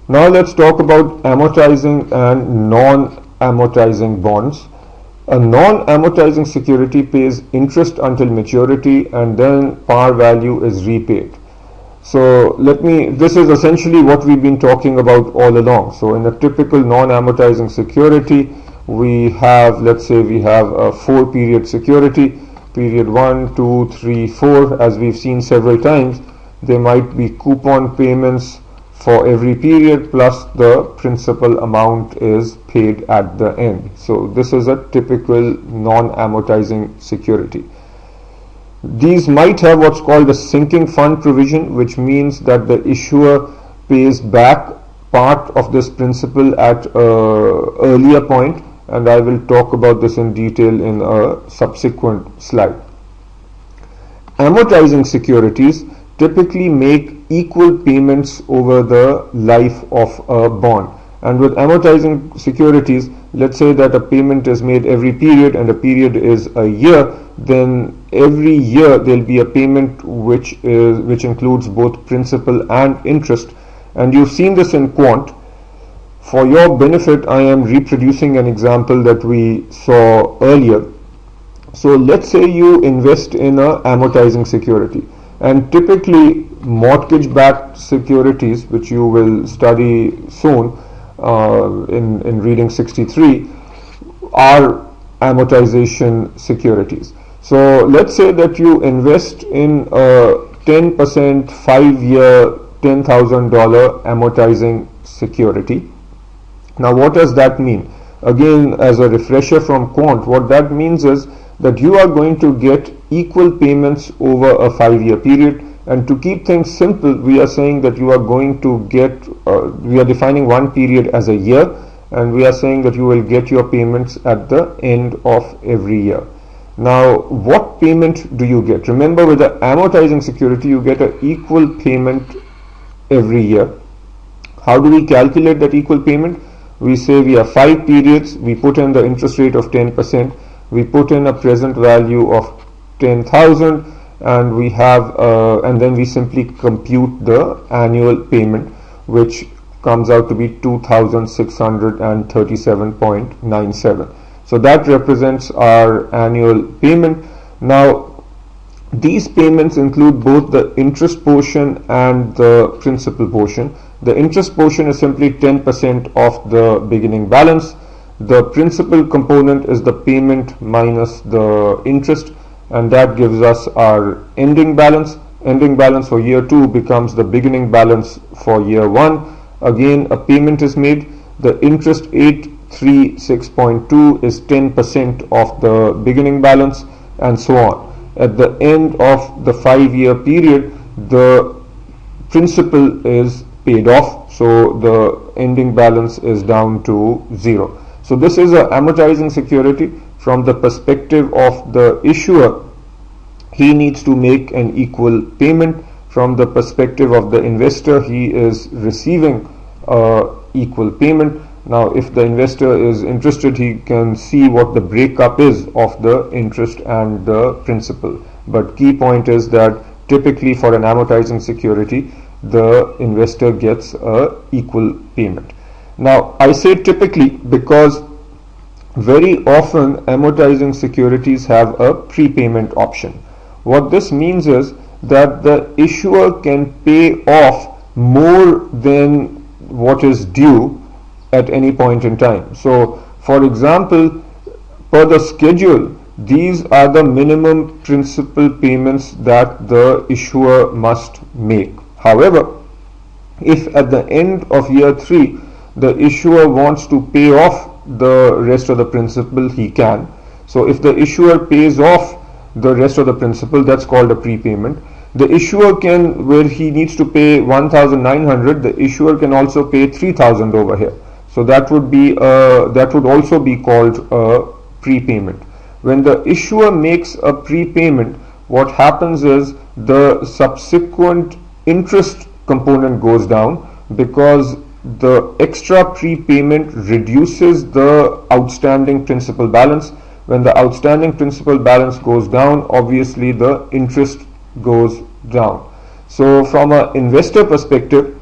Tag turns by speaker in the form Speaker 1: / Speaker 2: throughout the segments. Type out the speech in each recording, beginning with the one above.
Speaker 1: Now let's talk about amortizing and non-amortizing bonds. A non-amortizing security pays interest until maturity and then par value is repaid. So this is essentially what we've been talking about all along. So in a typical non-amortizing security, we have, let's say we have a 4-period security, period 1, 2, 3, 4, as we've seen several times. There might be coupon payments for every period plus the principal amount is paid at the end. So this is a typical non-amortizing security. These might have what's called a sinking fund provision, which means that the issuer pays back part of this principal at an earlier point, and I will talk about this in detail in a subsequent slide. Amortizing securities typically make equal payments over the life of a bond. And with amortizing securities, let's say that a payment is made every period and a period is a year, then every year there will be a payment which includes both principal and interest. And you've seen this in quant. For your benefit, I am reproducing an example that we saw earlier. So let's say you invest in an amortizing security, and typically mortgage-backed securities, which you will study soon in reading 63, are amortization securities. So let's say that you invest in a 10% 5-year $10,000 amortizing security. Now what does that mean? Again, as a refresher from quant, what that means is that you are going to get equal payments over a 5-year period. And to keep things simple, we are saying that you are going to get, we are defining one period as a year, and we are saying that you will get your payments at the end of every year. Now, what payment do you get? Remember, with the amortizing security, you get an equal payment every year. How do we calculate that equal payment? We say we have 5 periods, we put in the interest rate of 10%, we put in a present value of 10,000, and we have and then we simply compute the annual payment, which comes out to be 2,637.97. So that represents our annual payment. Now these payments include both the interest portion and the principal portion. The interest portion is simply 10% of the beginning balance. The principal component is the payment minus the interest, and that gives us our ending balance. Ending balance for year 2 becomes the beginning balance for year 1. Again, a payment is made. The interest 836.2 is 10% of the beginning balance, and so on. At the end of the 5-year period, the principal is paid off, so the ending balance is down to 0. So this is an amortizing security. From the perspective of the issuer, he needs to make an equal payment. From the perspective of the investor, he is receiving equal payment. Now if the investor is interested, he can see what the breakup is of the interest and the principal. But key point is that typically for an amortizing security, the investor gets a equal payment. Now I say typically because very often amortizing securities have a prepayment option. What this means is that the issuer can pay off more than what is due at any point in time. So for example, per the schedule, these are the minimum principal payments that the issuer must make. However, if at the end of year 3 the issuer wants to pay off the rest of the principal, he can. So if the issuer pays off the rest of the principal, that's called a prepayment. The issuer can, where he needs to pay 1,900, the issuer can also pay 3,000 over here. So that would be that would also be called a prepayment. When the issuer makes a prepayment, what happens is the subsequent interest component goes down, because the extra prepayment reduces the outstanding principal balance. When the outstanding principal balance goes down, obviously the interest goes down. So from an investor perspective,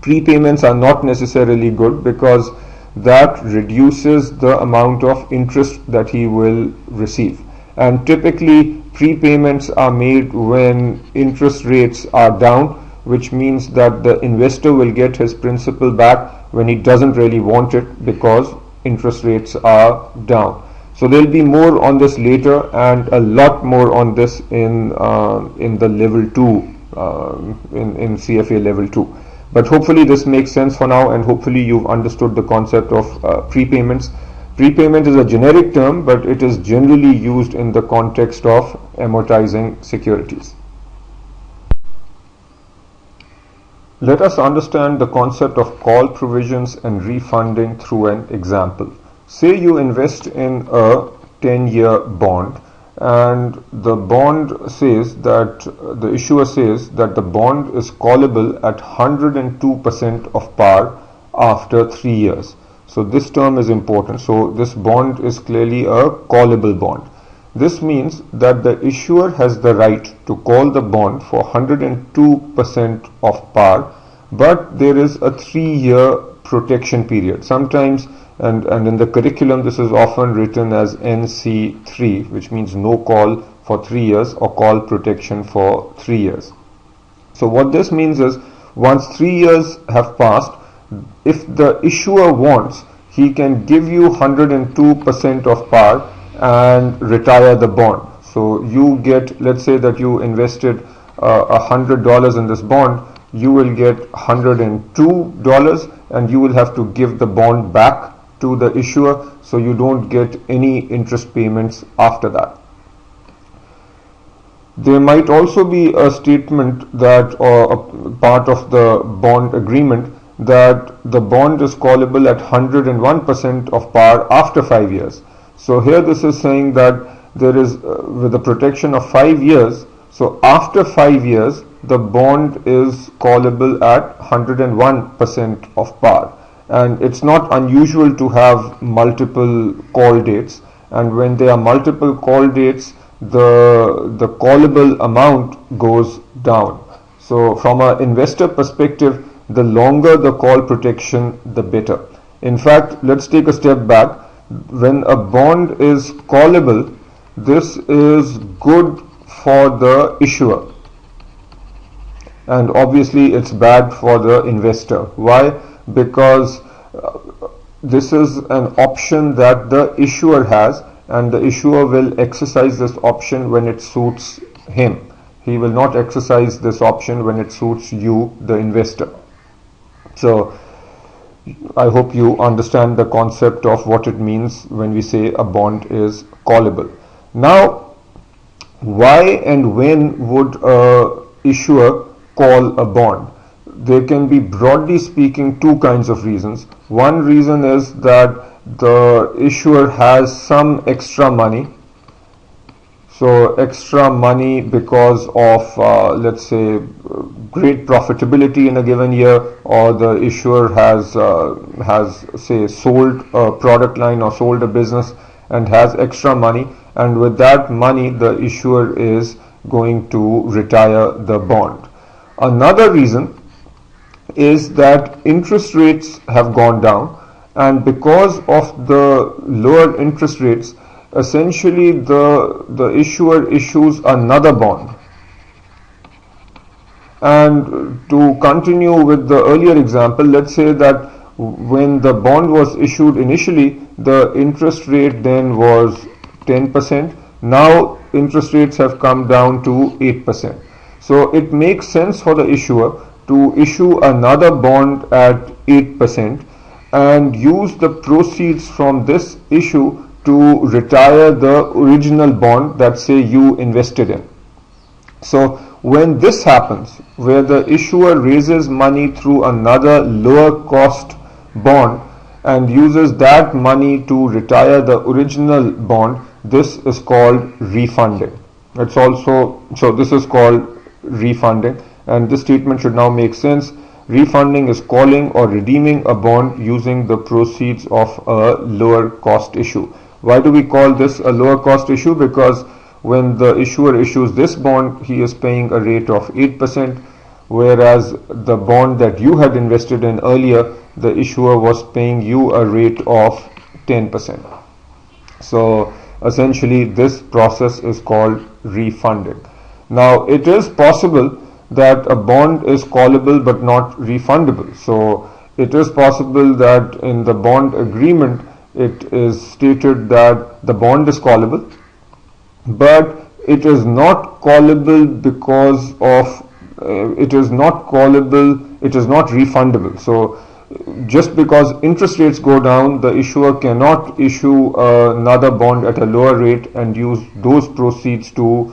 Speaker 1: Prepayments are not necessarily good because that reduces the amount of interest that he will receive. And typically prepayments are made when interest rates are down, which means that the investor will get his principal back when he doesn't really want it because interest rates are down. So there will be more on this later and a lot more on this in the level 2, in CFA level 2. But hopefully this makes sense for now, and hopefully you've understood the concept of prepayments. Prepayment is a generic term, but it is generally used in the context of amortizing securities. Let us understand the concept of call provisions and refunding through an example. Say you invest in a 10-year bond, and the bond says that the issuer says that the bond is callable at 102% of par after 3 years. So this term is important. So this bond is clearly a callable bond. This means that the issuer has the right to call the bond for 102% of par, but there is a 3-year protection period. Sometimes and in the curriculum this is often written as NC3, which means no call for 3 years or call protection for 3 years. So what this means is once 3 years have passed, if the issuer wants, he can give you 102% of par and retire the bond. So you get, let's say that you invested $100 in this bond, you will get $102 and you will have to give the bond back to the issuer, so you don't get any interest payments after that. There might also be a statement that, or a part of the bond agreement, that the bond is callable at 101% of par after 5 years. So here this is saying that there is with the protection of 5 years, so after 5 years the bond is callable at 101% of par. And it's not unusual to have multiple call dates, and when there are multiple call dates, the callable amount goes down. So from an investor perspective, the longer the call protection, the better. In fact, let's take a step back. When a bond is callable, this is good for the issuer, and obviously it's bad for the investor. Why? Because this is an option that the issuer has, and the issuer will exercise this option when it suits him. He will not exercise this option when it suits you, the investor. So I hope you understand the concept of what it means when we say a bond is callable. Now, why and when would a issuer call a bond? There can be, broadly speaking, two kinds of reasons. One reason is that the issuer has some extra money. So extra money because of let's say great profitability in a given year, or the issuer has say sold a product line or sold a business and has extra money, and with that money the issuer is going to retire the bond. Another reason is that interest rates have gone down, and because of the lower interest rates, essentially the issuer issues another bond. And to continue with the earlier example, let's say that when the bond was issued initially, the interest rate then was 10%. Now interest rates have come down to 8%. So it makes sense for the issuer to issue another bond at 8% and use the proceeds from this issue to retire the original bond that, say, you invested in. So when this happens, where the issuer raises money through another lower cost bond and uses that money to retire the original bond, this is called refunding. It's also, so this is called refunding, and this statement should now make sense. Refunding is calling or redeeming a bond using the proceeds of a lower cost issue. Why do we call this a lower cost issue? Because when the issuer issues this bond, he is paying a rate of 8%. whereas the bond that you had invested in earlier, the issuer was paying you a rate of 10%. So essentially this process is called refunding. Now it is possible that a bond is callable but not refundable. So it is possible that in the bond agreement it is stated that the bond is callable, but it is not callable because of it is not refundable. So just because interest rates go down, the issuer cannot issue another bond at a lower rate and use those proceeds to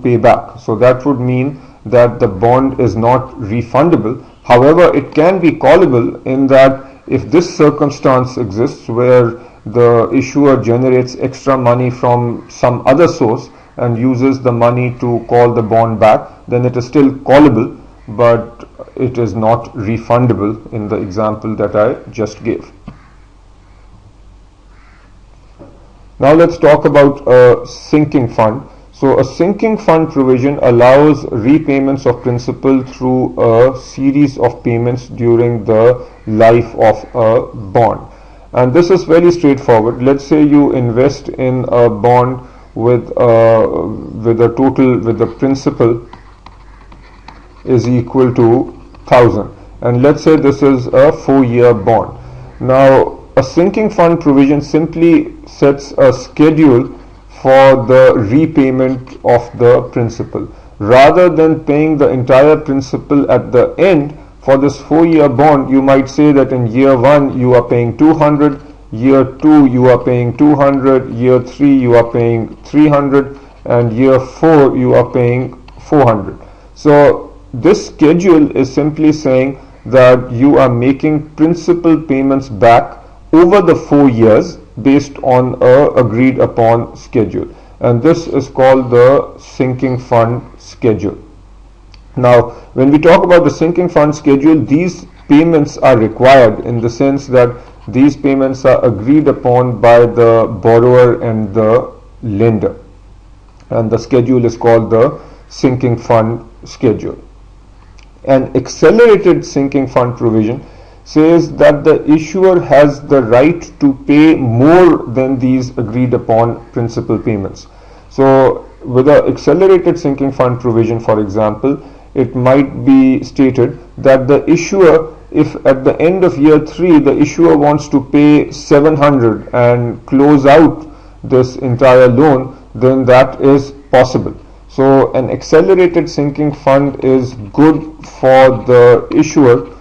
Speaker 1: pay back. So that would mean that the bond is not refundable. However, it can be callable in that if this circumstance exists where the issuer generates extra money from some other source and uses the money to call the bond back, then it is still callable, but it is not refundable in the example that I just gave. Now let's talk about a sinking fund. So a sinking fund provision allows repayments of principal through a series of payments during the life of a bond. And this is very straightforward. Let's say you invest in a bond with the principal is equal to 1,000, and let's say this is a 4-year bond. Now a sinking fund provision simply sets a schedule for the repayment of the principal. Rather than paying the entire principal at the end, for this 4-year bond, you might say that in year 1 you are paying 200, year 2 you are paying 200, year 3 you are paying 300, and year 4 you are paying 400. So this schedule is simply saying that you are making principal payments back over the 4 years based on a agreed upon schedule, and this is called the sinking fund schedule. Now when we talk about the sinking fund schedule, these payments are required in the sense that these payments are agreed upon by the borrower and the lender, and the schedule is called the sinking fund schedule. An accelerated sinking fund provision says that the issuer has the right to pay more than these agreed upon principal payments. So with an accelerated sinking fund provision, for example, it might be stated that the issuer, if at the end of year 3 the issuer wants to pay 700 and close out this entire loan, then that is possible. So an accelerated sinking fund is good for the issuer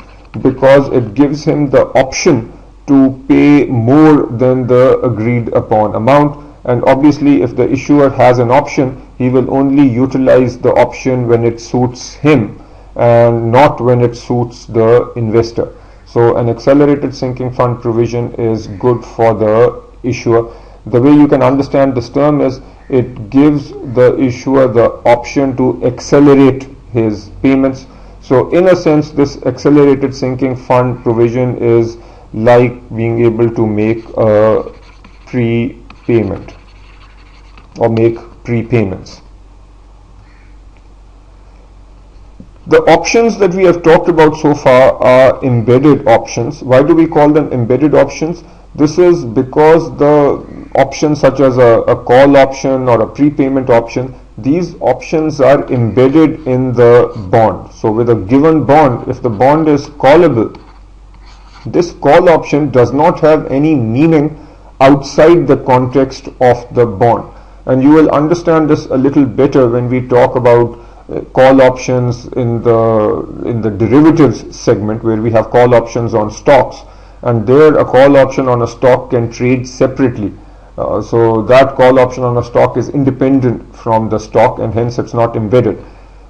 Speaker 1: because it gives him the option to pay more than the agreed upon amount, and obviously if the issuer has an option, he will only utilize the option when it suits him and not when it suits the investor. So an accelerated sinking fund provision is good for the issuer. The way you can understand this term is it gives the issuer the option to accelerate his payments. So in a sense, this accelerated sinking fund provision is like being able to make a prepayment or make prepayments. The options that we have talked about so far are embedded options. Why do we call them embedded options? This is because the options such as a call option or a prepayment option, these options are embedded in the bond. So with a given bond, if the bond is callable, this call option does not have any meaning outside the context of the bond. And you will understand this a little better when we talk about call options in the derivatives segment, where we have call options on stocks, and there a call option on a stock can trade separately. So that call option on a stock is independent from the stock, and hence it's not embedded.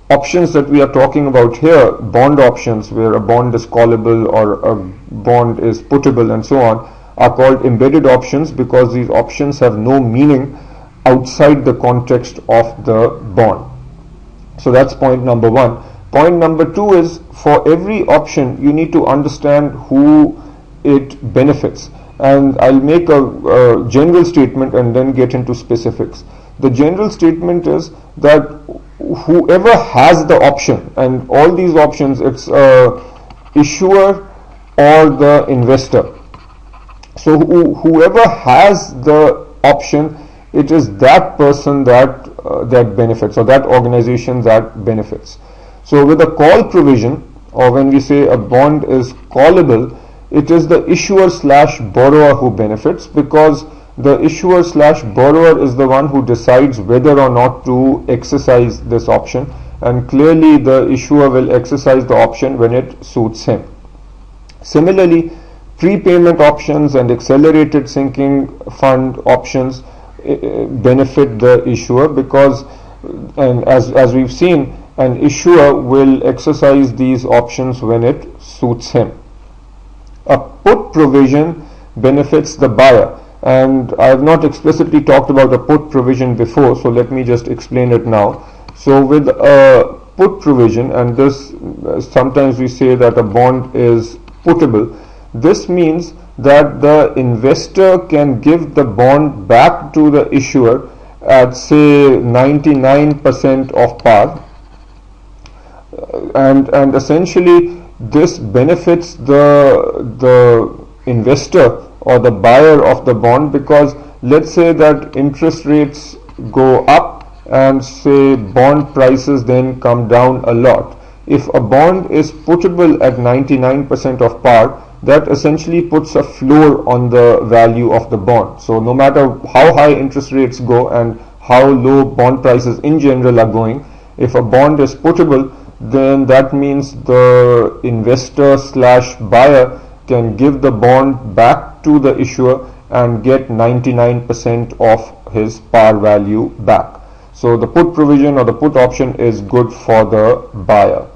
Speaker 1: Options that we are talking about here, bond options, where a bond is callable or a bond is puttable and so on, are called embedded options because these options have no meaning outside the context of the bond. So that's point number 1. Point number 2 is, for every option you need to understand who it benefits, and I'll make a general statement and then get into specifics. The general statement is that whoever has the option, and all these options, it's issuer or the investor. So whoever has the option, it is that person that benefits, or that organization that benefits. So with a call provision, or when we say a bond is callable, it is the issuer slash borrower who benefits, because the issuer slash borrower is the one who decides whether or not to exercise this option, and clearly the issuer will exercise the option when it suits him. Similarly, prepayment options and accelerated sinking fund options benefit the issuer, because, and as we've seen, an issuer will exercise these options when it suits him. A put provision benefits the buyer, and I have not explicitly talked about a put provision before, so let me just explain it now. So with a put provision, and this sometimes we say that a bond is puttable, this means that the investor can give the bond back to the issuer at, say, 99% of par, and essentially this benefits the investor or the buyer of the bond, because let's say that interest rates go up and say bond prices then come down a lot. If a bond is puttable at 99% of par, that essentially puts a floor on the value of the bond. So no matter how high interest rates go and how low bond prices in general are going, if a bond is puttable, then that means the investor slash buyer can give the bond back to the issuer and get 99% of his par value back. So the put provision or the put option is good for the buyer.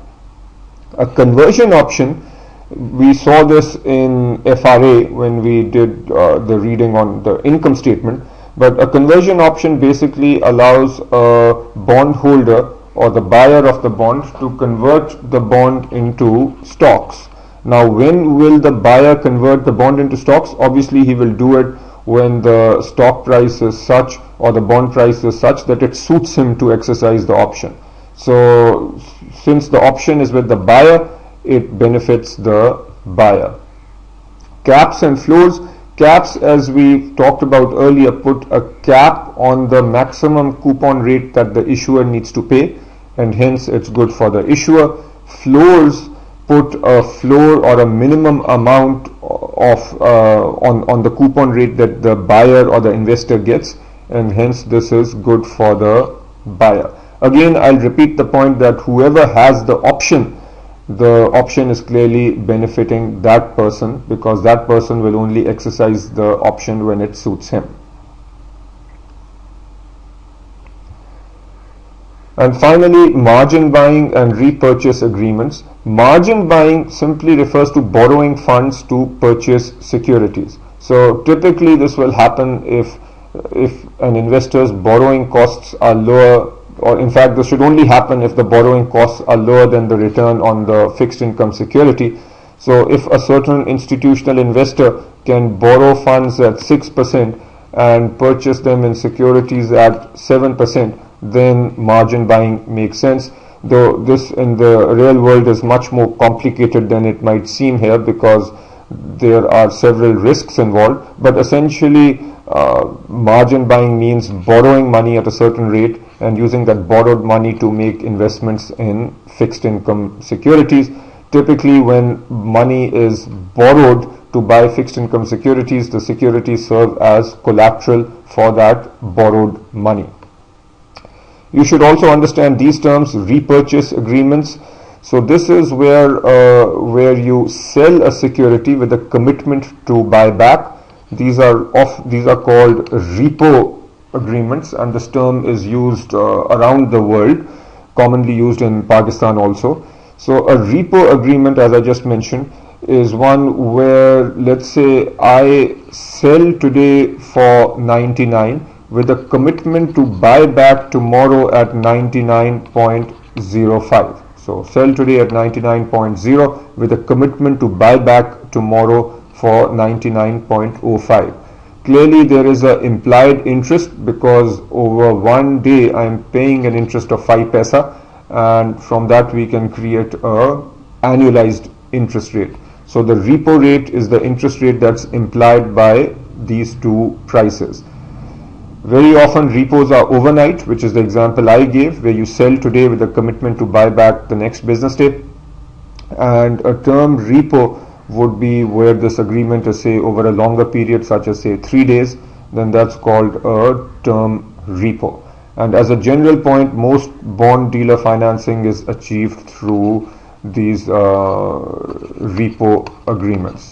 Speaker 1: A conversion option, we saw this in FRA when we did the reading on the income statement, but a conversion option basically allows a bondholder or the buyer of the bond to convert the bond into stocks. Now, when will the buyer convert the bond into stocks? Obviously, he will do it when the stock price is such, or the bond price is such, that it suits him to exercise the option. So, since the option is with the buyer, it benefits the buyer. Caps and floors. Caps, as we talked about earlier, put a cap on the maximum coupon rate that the issuer needs to pay, and hence it's good for the issuer. Floors put a floor or a minimum amount of on the coupon rate that the buyer or the investor gets, and hence this is good for the buyer. Again, I'll repeat the point that whoever has the option is clearly benefiting that person, because that person will only exercise the option when it suits him. And finally, margin buying and repurchase agreements. Margin buying simply refers to borrowing funds to purchase securities. So typically this will happen if an investor's borrowing costs are lower, or in fact this should only happen if the borrowing costs are lower than the return on the fixed income security. So if a certain institutional investor can borrow funds at 6% and purchase them in securities at 7%, then margin buying makes sense. Though this in the real world is much more complicated than it might seem here, because there are several risks involved, but essentially margin buying means borrowing money at a certain rate and using that borrowed money to make investments in fixed income securities. Typically, when money is borrowed to buy fixed income securities, the securities serve as collateral for that borrowed money. You should also understand these terms: repurchase agreements. So this is where you sell a security with a commitment to buy back. These are called repo agreements, and this term is used around the world, commonly used in Pakistan also. So a repo agreement, as I just mentioned, is one where, let's say, I sell today for 99 with a commitment to buy back tomorrow at 99.05. So sell today at 99.0 with a commitment to buy back tomorrow for 99.05. Clearly there is an implied interest, because over 1 day I am paying an interest of 5 paisa, and from that we can create a annualized interest rate. So the repo rate is the interest rate that's implied by these two prices. Very often repos are overnight, which is the example I gave, where you sell today with a commitment to buy back the next business day. And a term repo would be where this agreement is, say, over a longer period, such as say 3 days, then that's called a term repo. And as a general point, most bond dealer financing is achieved through these repo agreements.